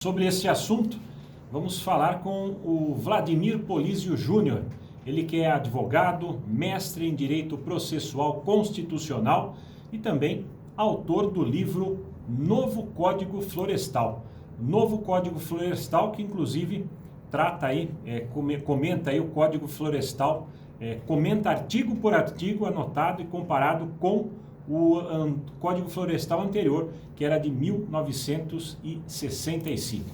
Sobre esse assunto, vamos falar com o Vladimir Polizio Júnior. Ele que é advogado, mestre em Direito Processual Constitucional e também autor do livro Novo Código Florestal. Novo Código Florestal que inclusive trata aí, comenta aí o Código Florestal, comenta artigo por artigo anotado e comparado com o Código Florestal anterior, que era de 1965.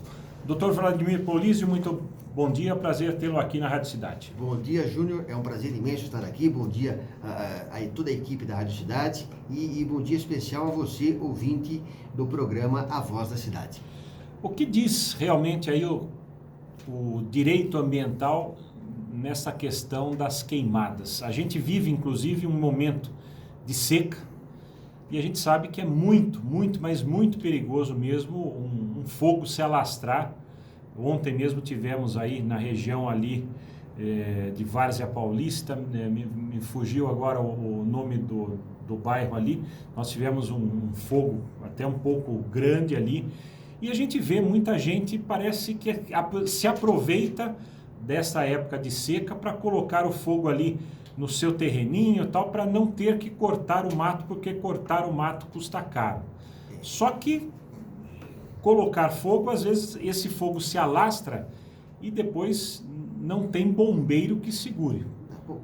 Dr. Vladimir Polizio, muito bom dia, prazer tê-lo aqui na Rádio Cidade. Bom dia, Júnior, é um prazer imenso estar aqui, bom dia a toda a equipe da Rádio Cidade e bom dia especial a você, ouvinte do programa A Voz da Cidade. O que diz realmente aí o direito ambiental nessa questão das queimadas? A gente vive, inclusive, um momento de seca, e a gente sabe que é muito perigoso mesmo um fogo se alastrar. Ontem mesmo tivemos aí na região ali de Várzea Paulista, me fugiu agora o nome do bairro ali, nós tivemos um fogo até um pouco grande ali, e a gente vê muita gente, parece que se aproveita dessa época de seca para colocar o fogo ali no seu terreninho e tal, para não ter que cortar o mato, porque cortar o mato custa caro. Só que colocar fogo, às vezes esse fogo se alastra e depois não tem bombeiro que segure.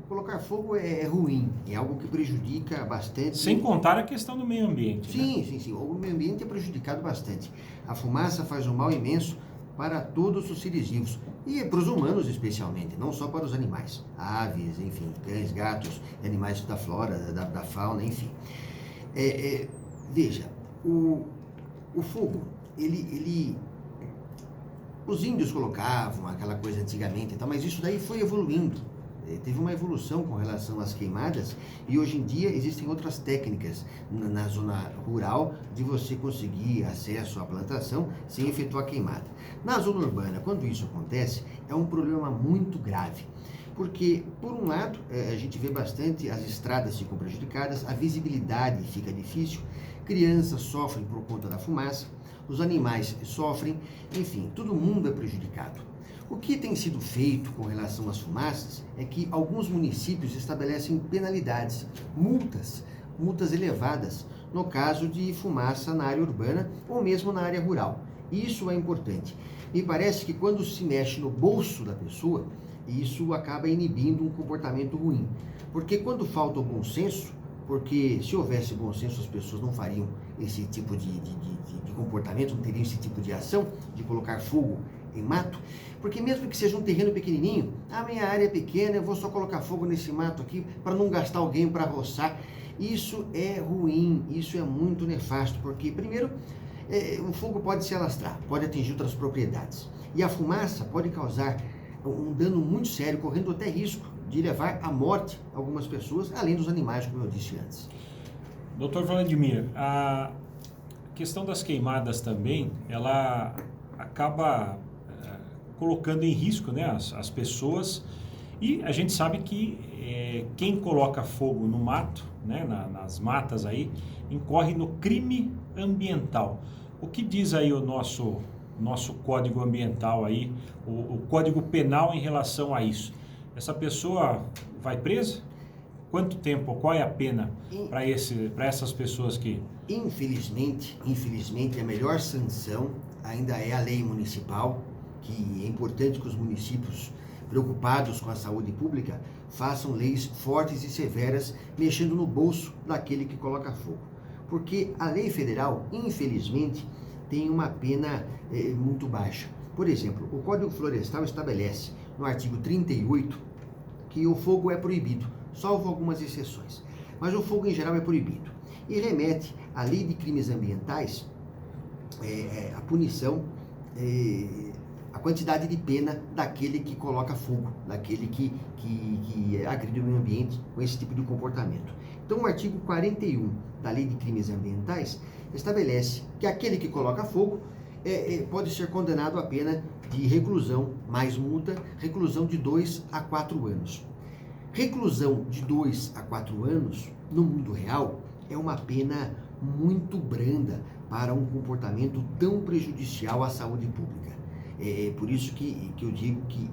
Colocar fogo é ruim, é algo que prejudica bastante. Sem contar a questão do meio ambiente. Sim, né? Sim. O meio ambiente é prejudicado bastante. A fumaça faz um mal imenso para todos os seres vivos e para os humanos especialmente, não só para os animais, aves, enfim, cães, gatos, animais da flora, da fauna, enfim. Veja, o fogo, os índios colocavam aquela coisa antigamente e tal, mas isso daí foi evoluindo. Teve uma evolução com relação às queimadas e hoje em dia existem outras técnicas na zona rural de você conseguir acesso à plantação sem efetuar queimada. Na zona urbana, quando isso acontece, é um problema muito grave, porque, por um lado, a gente vê bastante, as estradas ficam prejudicadas, a visibilidade fica difícil, crianças sofrem por conta da fumaça, os animais sofrem, enfim, todo mundo é prejudicado. O que tem sido feito com relação às fumaças é que alguns municípios estabelecem penalidades, multas elevadas, no caso de fumaça na área urbana ou mesmo na área rural. Isso é importante. Me parece que quando se mexe no bolso da pessoa, isso acaba inibindo um comportamento ruim. Porque quando falta o bom senso, porque se houvesse bom senso as pessoas não fariam esse tipo de comportamento, não teriam esse tipo de ação, de colocar fogo em mato, porque mesmo que seja um terreno pequenininho, a minha área é pequena, eu vou só colocar fogo nesse mato aqui para não gastar alguém para roçar. Isso é ruim, isso é muito nefasto, porque primeiro, o fogo pode se alastrar, pode atingir outras propriedades, e a fumaça pode causar um dano muito sério, correndo até risco de levar à morte algumas pessoas, além dos animais, como eu disse antes. Dr. Vladimir, a questão das queimadas também, ela acaba colocando em risco, né, as pessoas, e a gente sabe que quem coloca fogo no mato, né, nas matas aí, incorre no crime ambiental. O que diz aí o nosso código ambiental aí, o código penal em relação a isso? Essa pessoa vai presa? Quanto tempo, qual é a pena para essas pessoas que... Infelizmente, a melhor sanção ainda é a lei municipal, que é importante que os municípios preocupados com a saúde pública façam leis fortes e severas, mexendo no bolso daquele que coloca fogo. Porque a lei federal, infelizmente, tem uma pena muito baixa. Por exemplo, o Código Florestal estabelece, no artigo 38, que o fogo é proibido, salvo algumas exceções. Mas o fogo em geral é proibido. E remete à lei de crimes ambientais, a punição, a quantidade de pena daquele que coloca fogo, daquele que agride o meio ambiente com esse tipo de comportamento. Então, o artigo 41 da Lei de Crimes Ambientais estabelece que aquele que coloca fogo pode ser condenado à pena de reclusão mais multa, reclusão de 2 a 4 anos. Reclusão de 2 a 4 anos, no mundo real, é uma pena muito branda para um comportamento tão prejudicial à saúde pública. É por isso que eu digo que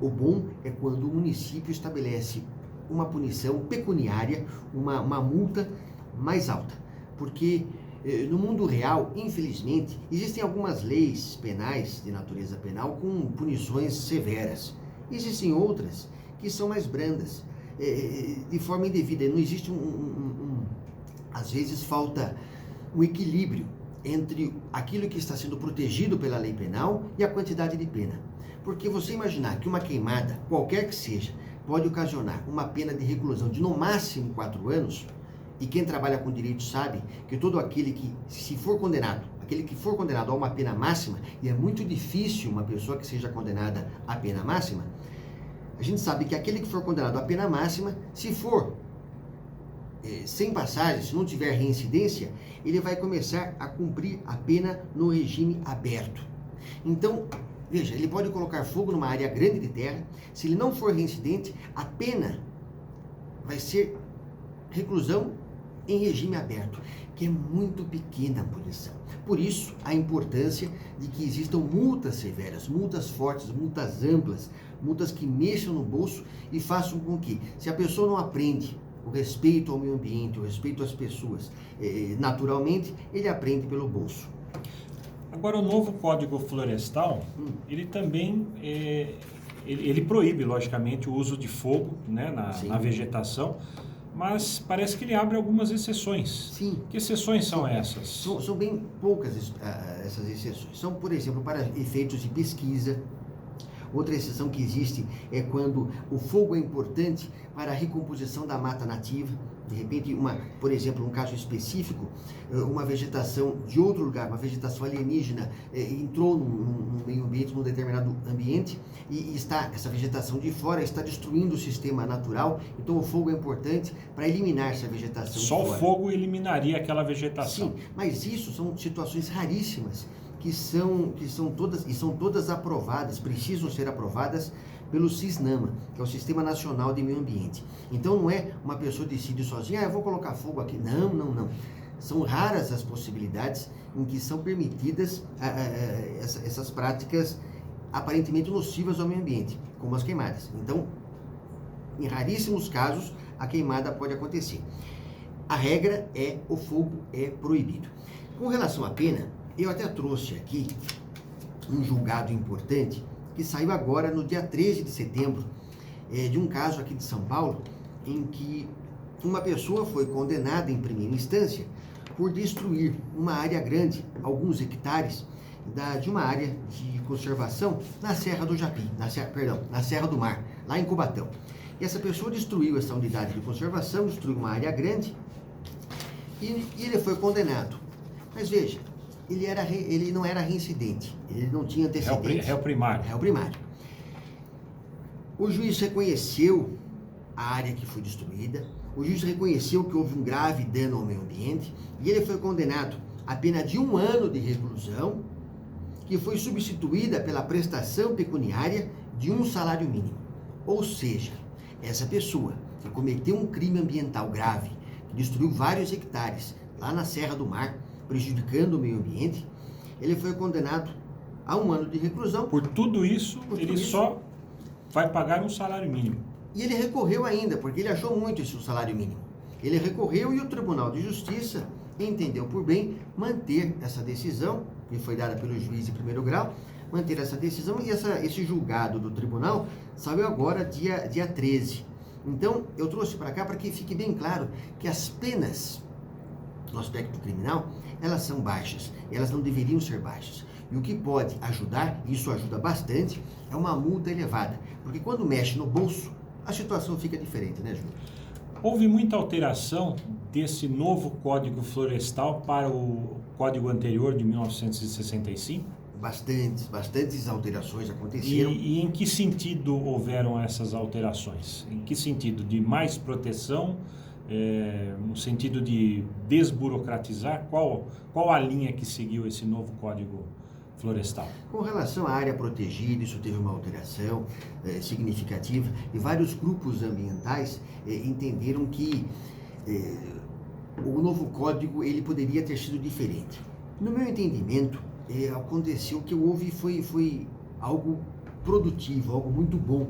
o bom é quando o município estabelece uma punição pecuniária, uma multa mais alta. Porque no mundo real, infelizmente, existem algumas leis penais de natureza penal com punições severas. Existem outras que são mais brandas, de forma indevida. Não existe às vezes falta um equilíbrio entre aquilo que está sendo protegido pela lei penal e a quantidade de pena. Porque você imaginar que uma queimada, qualquer que seja, pode ocasionar uma pena de reclusão de no máximo 4 anos, e quem trabalha com direito sabe que todo aquele que for condenado a uma pena máxima, e é muito difícil uma pessoa que seja condenada à pena máxima, a gente sabe que aquele que for condenado à pena máxima, se for sem passagem, se não tiver reincidência, ele vai começar a cumprir a pena no regime aberto. Então, veja, ele pode colocar fogo numa área grande de terra, se ele não for reincidente, a pena vai ser reclusão em regime aberto, que é muito pequena a punição. Por isso, a importância de que existam multas severas, multas fortes, multas amplas, multas que mexam no bolso e façam com que, se a pessoa não aprende o respeito ao meio ambiente, o respeito às pessoas, naturalmente, ele aprende pelo bolso. Agora, o novo Código Florestal, ele também ele proíbe, logicamente, o uso de fogo, né, na vegetação, mas parece que ele abre algumas exceções. Sim. Que exceções são essas? São bem poucas essas exceções. São, por exemplo, para efeitos de pesquisa. Outra exceção que existe é quando o fogo é importante para a recomposição da mata nativa. De repente, por exemplo, um caso específico, uma vegetação de outro lugar, uma vegetação alienígena, entrou num meio ambiente, num determinado ambiente, e essa vegetação de fora está destruindo o sistema natural. Então, o fogo é importante para eliminar essa vegetação. Só o fogo eliminaria aquela vegetação. Sim, mas isso são situações raríssimas, que são todas aprovadas, precisam ser aprovadas pelo CISNAMA, que é o Sistema Nacional de Meio Ambiente. Então não é uma pessoa decide sozinha, eu vou colocar fogo aqui. Não. São raras as possibilidades em que são permitidas essas práticas aparentemente nocivas ao meio ambiente, como as queimadas. Então, em raríssimos casos, a queimada pode acontecer. A regra é o fogo é proibido. Com relação à pena, eu até trouxe aqui um julgado importante que saiu agora no dia 13 de setembro, de um caso aqui de São Paulo, em que uma pessoa foi condenada em primeira instância por destruir uma área grande, alguns hectares, de uma área de conservação na Serra do Japi, na Serra do Mar, lá em Cubatão. E essa pessoa destruiu essa unidade de conservação, destruiu uma área grande e ele foi condenado. Mas veja, ele não era reincidente, ele não tinha antecedentes. Réu primário. Réu primário. O juiz reconheceu a área que foi destruída, o juiz reconheceu que houve um grave dano ao meio ambiente e ele foi condenado a pena de 1 ano de reclusão, que foi substituída pela prestação pecuniária de 1 salário mínimo. Ou seja, essa pessoa que cometeu um crime ambiental grave, que destruiu vários hectares lá na Serra do Mar, prejudicando o meio ambiente, ele foi condenado a 1 ano de reclusão. Por tudo isso, só vai pagar um salário mínimo. E ele recorreu ainda, porque ele achou muito esse salário mínimo. Ele recorreu e o Tribunal de Justiça entendeu por bem manter essa decisão, que foi dada pelo juiz de primeiro grau, manter essa decisão, e esse julgado do tribunal saiu agora dia 13. Então, eu trouxe para cá para que fique bem claro que as penas no aspecto criminal, elas são baixas, elas não deveriam ser baixas. E o que pode ajudar, e isso ajuda bastante, é uma multa elevada. Porque quando mexe no bolso, a situação fica diferente, né, Júlio? Houve muita alteração desse novo Código Florestal para o Código anterior de 1965? Bastantes alterações aconteceram. E em que sentido houveram essas alterações? Em que sentido? De mais proteção? No sentido de desburocratizar? Qual a linha que seguiu esse novo Código Florestal? Com relação à área protegida, isso teve uma alteração significativa, e vários grupos ambientais entenderam que o novo código ele poderia ter sido diferente. No meu entendimento, aconteceu que houve foi algo produtivo, algo muito bom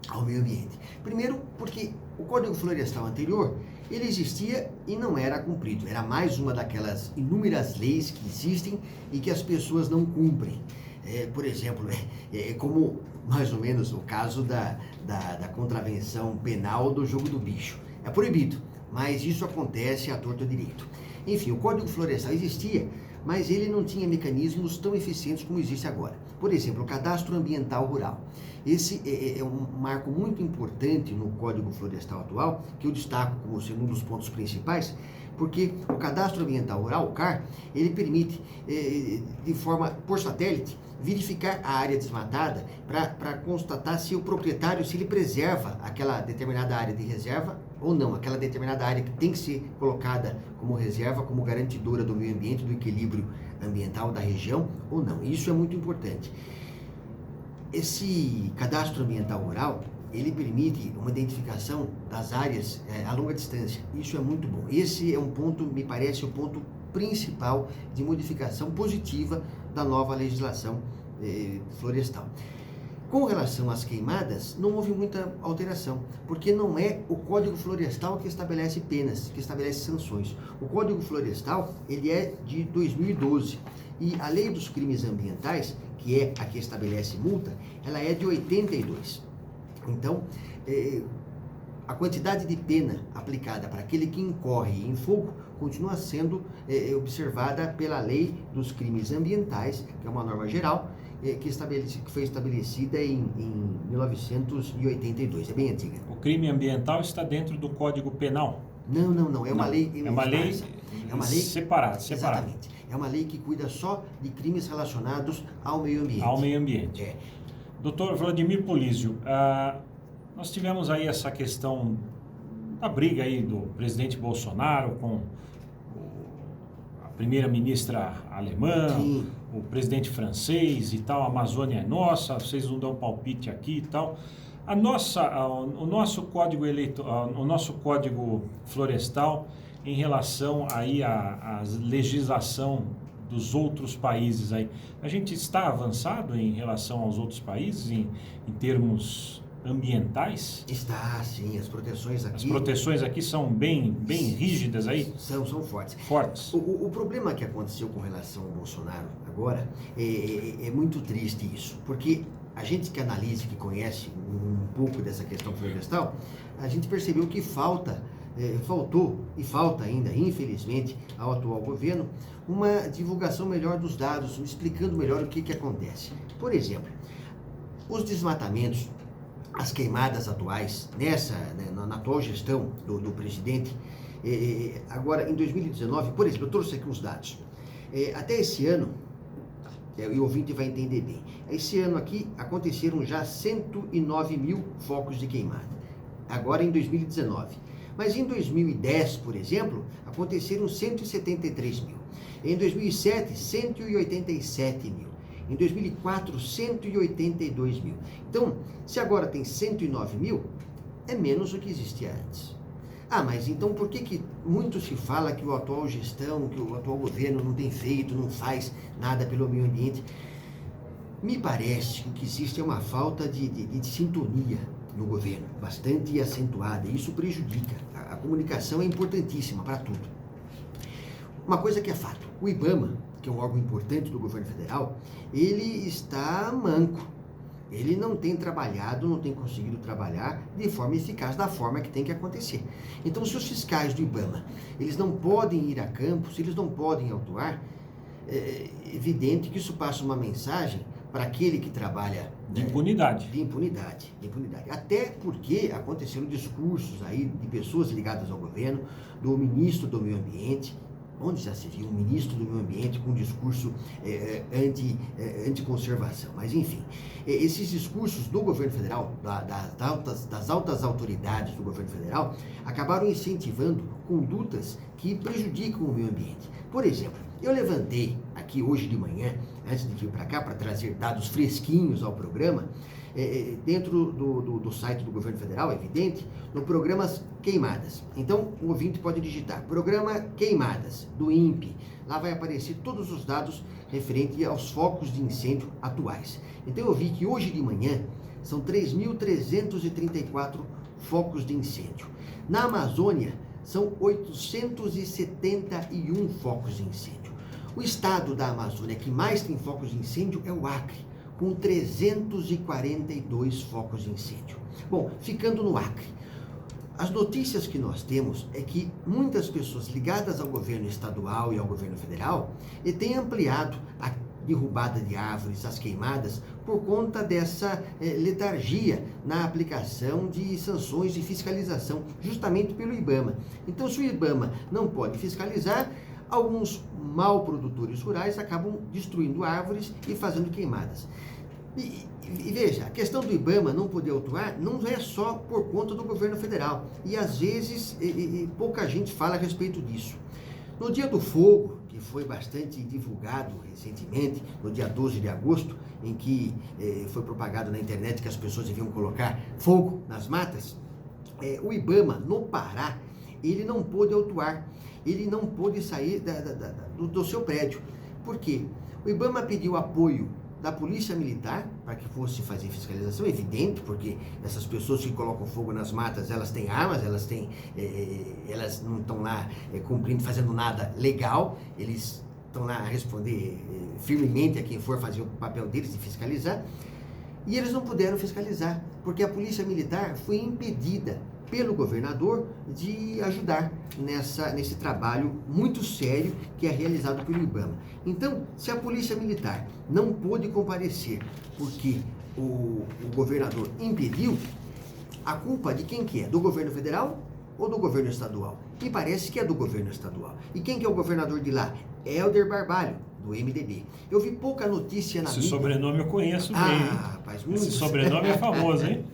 ao meio ambiente. Primeiro, porque o Código Florestal anterior, ele existia e não era cumprido. Era mais uma daquelas inúmeras leis que existem e que as pessoas não cumprem. Por exemplo, como mais ou menos o caso da contravenção penal do jogo do bicho. É proibido, mas isso acontece à torto direito. Enfim, o Código Florestal existia, mas ele não tinha mecanismos tão eficientes como existe agora. Por exemplo, o Cadastro Ambiental Rural. Esse é um marco muito importante no Código Florestal atual, que eu destaco como sendo um dos pontos principais, porque o Cadastro Ambiental Rural, o CAR, ele permite, de forma por satélite, verificar a área desmatada para constatar se o proprietário, se ele preserva aquela determinada área de reserva ou não, aquela determinada área que tem que ser colocada como reserva, como garantidora do meio ambiente, do equilíbrio ambiental da região ou não. Isso é muito importante. Esse cadastro ambiental rural, ele permite uma identificação das áreas a longa distância. Isso é muito bom. Esse é um ponto, me parece, o ponto principal de modificação positiva da nova legislação florestal. Com relação às queimadas, não houve muita alteração, porque não é o Código Florestal que estabelece penas, que estabelece sanções. O Código Florestal, ele é de 2012, e a Lei dos Crimes Ambientais, que é a que estabelece multa, ela é de 82. Então, a quantidade de pena aplicada para aquele que incorre em fogo continua sendo observada pela Lei dos Crimes Ambientais, que é uma norma geral, que foi estabelecida em 1982, é bem antiga. O crime ambiental está dentro do Código Penal? Não, é uma lei... É uma lei separada. Exatamente. É uma lei que cuida só de crimes relacionados ao meio ambiente. Ao meio ambiente. Doutor Vladimir Polísio, nós tivemos aí essa questão da briga aí do presidente Bolsonaro com a primeira-ministra alemã, sim, o presidente francês e tal, a Amazônia é nossa, vocês não dão palpite aqui e tal. O nosso código florestal em relação aí à legislação dos outros países aí, a gente está avançado em relação aos outros países em termos ambientais? Está, sim, as proteções aqui... As proteções aqui são bem rígidas aí? São fortes. Fortes. O problema que aconteceu com relação ao Bolsonaro agora é muito triste isso, porque a gente que analisa, que conhece um pouco dessa questão florestal, a gente percebeu que faltou e falta ainda, infelizmente, ao atual governo, uma divulgação melhor dos dados, explicando melhor o que acontece. Por exemplo, os desmatamentos, as queimadas atuais, na atual gestão do presidente, agora em 2019, por exemplo, eu trouxe aqui uns dados. Até esse ano, e o ouvinte vai entender bem, esse ano aqui aconteceram já 109 mil focos de queimada, agora em 2019. Mas em 2010, por exemplo, aconteceram 173 mil. Em 2007, 187 mil. Em 2004, 182 mil. Então, se agora tem 109 mil, é menos do que existia antes. Mas então por que muito se fala que a atual gestão, que o atual governo não tem feito, não faz nada pelo meio ambiente? Me parece que o que existe é uma falta de sintonia no governo, bastante acentuada, e isso prejudica. A comunicação é importantíssima para tudo. Uma coisa que é fato, o IBAMA, que é um órgão importante do governo federal, ele está manco. Ele não tem trabalhado, não tem conseguido trabalhar de forma eficaz, da forma que tem que acontecer. Então, se os fiscais do IBAMA, eles não podem ir a campo, se eles não podem atuar, é evidente que isso passa uma mensagem para aquele que trabalha... De impunidade. De impunidade. Até porque aconteceram discursos aí de pessoas ligadas ao governo, do ministro do Meio Ambiente, onde já se viu um ministro do Meio Ambiente com um discurso anticonservação. Mas, enfim, esses discursos do governo federal, das altas autoridades do governo federal, acabaram incentivando condutas que prejudicam o meio ambiente. Por exemplo, Eu levantei aqui hoje de manhã, antes de vir para cá, para trazer dados fresquinhos ao programa, dentro do site do governo federal, é evidente, no Programas Queimadas. Então, o ouvinte pode digitar Programa Queimadas, do INPE. Lá vai aparecer todos os dados referentes aos focos de incêndio atuais. Então, eu vi que hoje de manhã são 3.334 focos de incêndio. Na Amazônia, são 871 focos de incêndio. O estado da Amazônia que mais tem focos de incêndio é o Acre, com 342 focos de incêndio. Bom, ficando no Acre, as notícias que nós temos é que muitas pessoas ligadas ao governo estadual e ao governo federal têm ampliado a derrubada de árvores, as queimadas, por conta dessa letargia na aplicação de sanções de fiscalização, justamente pelo IBAMA. Então, se o IBAMA não pode fiscalizar, alguns mal produtores rurais acabam destruindo árvores e fazendo queimadas. E veja, a questão do IBAMA não poder atuar não é só por conta do governo federal. E às vezes pouca gente fala a respeito disso. No Dia do Fogo, que foi bastante divulgado recentemente, no dia 12 de agosto, em que foi propagado na internet que as pessoas deviam colocar fogo nas matas, o IBAMA, no Pará, ele não pôde atuar, ele não pôde sair do seu prédio. Por quê? O IBAMA pediu apoio da Polícia Militar para que fosse fazer fiscalização, evidente, porque essas pessoas que colocam fogo nas matas, elas têm armas, elas não estão lá cumprindo, fazendo nada legal, eles estão lá a responder firmemente a quem for fazer o papel deles de fiscalizar, e eles não puderam fiscalizar, porque a Polícia Militar foi impedida pelo governador de ajudar nesse trabalho muito sério que é realizado pelo IBAMA. Então, se a Polícia Militar não pôde comparecer porque o governador impediu, a culpa de quem que é? Do governo federal ou do governo estadual? E parece que é do governo estadual. E quem que é o governador de lá? Helder Barbalho, do MDB. Eu vi pouca notícia na mídia. Esse sobrenome eu conheço bem. Rapaz, muito. Esse sobrenome é famoso, hein?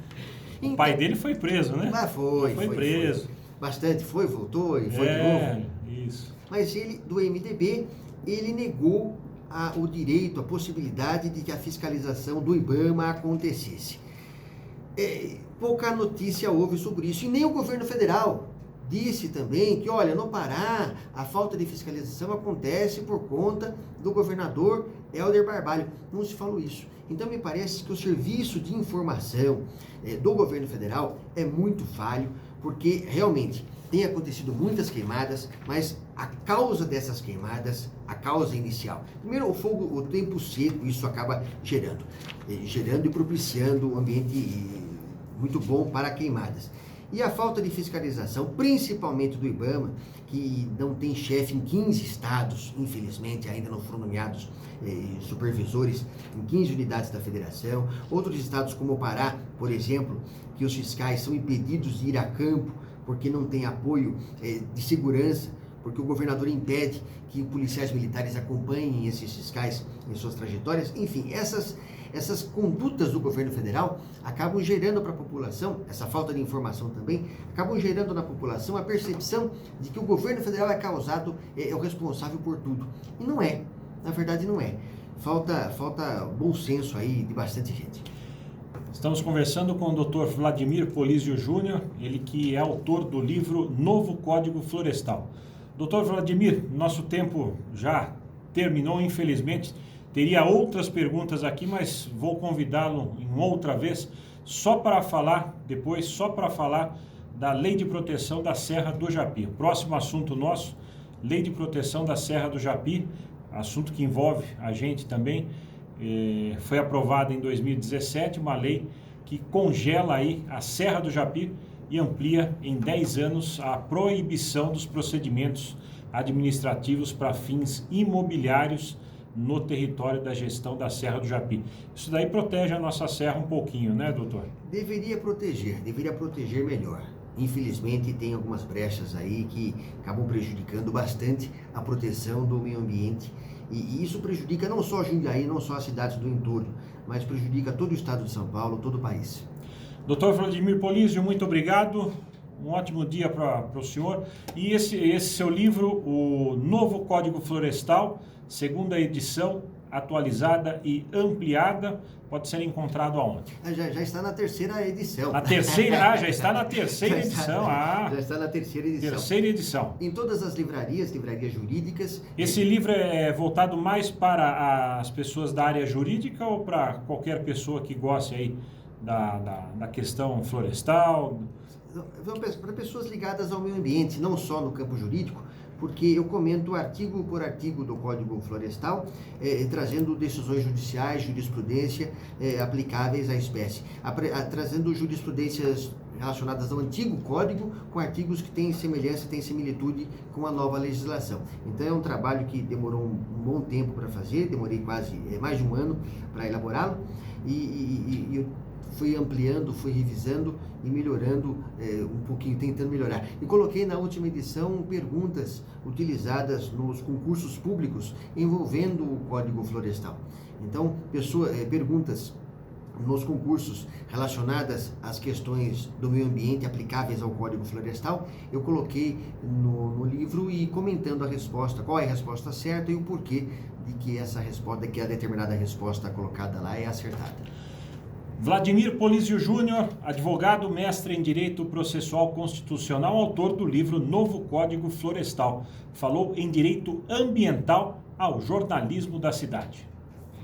Então, o pai dele foi preso, né? Foi preso. Bastante, voltou e foi de novo. Isso. Mas ele, do MDB, ele negou o direito, a possibilidade de que a fiscalização do IBAMA acontecesse. Pouca notícia houve sobre isso. E nem o governo federal disse também que, olha, no Pará, a falta de fiscalização acontece por conta do governador Helder Barbalho. Não se falou isso. Então, me parece que o serviço de informação do governo federal é muito falho, porque realmente tem acontecido muitas queimadas, mas a causa dessas queimadas, a causa inicial, primeiro o fogo, o tempo seco, isso acaba gerando e propiciando um ambiente muito bom para queimadas. E a falta de fiscalização, principalmente do IBAMA, que não tem chefe em 15 estados, infelizmente, ainda não foram nomeados supervisores em 15 unidades da federação. Outros estados, como o Pará, por exemplo, que os fiscais são impedidos de ir a campo porque não tem apoio de segurança, porque o governador impede que policiais militares acompanhem esses fiscais em suas trajetórias. Enfim, essas condutas do governo federal acabam gerando para a população, essa falta de informação também, acabam gerando na população a percepção de que o governo federal é o responsável por tudo. E não é, na verdade não é. Falta bom senso aí de bastante gente. Estamos conversando com o Dr. Vladimir Polísio Júnior, ele que é autor do livro Novo Código Florestal. Dr. Vladimir, nosso tempo já terminou, infelizmente. Teria outras perguntas aqui, mas vou convidá-lo em outra vez, só para falar da Lei de Proteção da Serra do Japi. Próximo assunto nosso, Lei de Proteção da Serra do Japi, assunto que envolve a gente também. Foi aprovada em 2017 uma lei que congela aí a Serra do Japi e amplia em 10 anos a proibição dos procedimentos administrativos para fins imobiliários no território da gestão da Serra do Japi. Isso daí protege a nossa serra um pouquinho, né, doutor? Deveria proteger melhor. Infelizmente, tem algumas brechas aí que acabam prejudicando bastante a proteção do meio ambiente. E isso prejudica não só Jundiaí, não só as cidades do entorno, mas prejudica todo o estado de São Paulo, todo o país. Doutor Vladimir Polísio, muito obrigado. Um ótimo dia para o senhor. E esse seu livro, o Novo Código Florestal, segunda edição, atualizada e ampliada, pode ser encontrado aonde? Já está na terceira edição. A terceira? Já está na terceira edição. Já está na terceira edição. Terceira edição. Em todas as livrarias jurídicas. Esse livro é voltado mais para as pessoas da área jurídica ou para qualquer pessoa que goste aí da questão florestal? Para pessoas ligadas ao meio ambiente, não só no campo jurídico, porque eu comento artigo por artigo do Código Florestal, trazendo decisões judiciais, jurisprudência aplicáveis à espécie, trazendo jurisprudências relacionadas ao antigo código com artigos que têm semelhança, têm similitude com a nova legislação. Então é um trabalho que demorou um bom tempo para fazer, demorei quase mais de um ano para elaborá-lo, e eu fui ampliando, fui revisando e melhorando um pouquinho, tentando melhorar. E coloquei na última edição perguntas utilizadas nos concursos públicos envolvendo o Código Florestal. Então, perguntas nos concursos relacionadas às questões do meio ambiente aplicáveis ao Código Florestal, eu coloquei no livro e comentando a resposta, qual é a resposta certa e o porquê de que essa resposta, que a determinada resposta colocada lá é acertada. Vladimir Polizio Júnior, advogado, mestre em Direito Processual Constitucional, autor do livro Novo Código Florestal. Falou em Direito Ambiental ao Jornalismo da Cidade.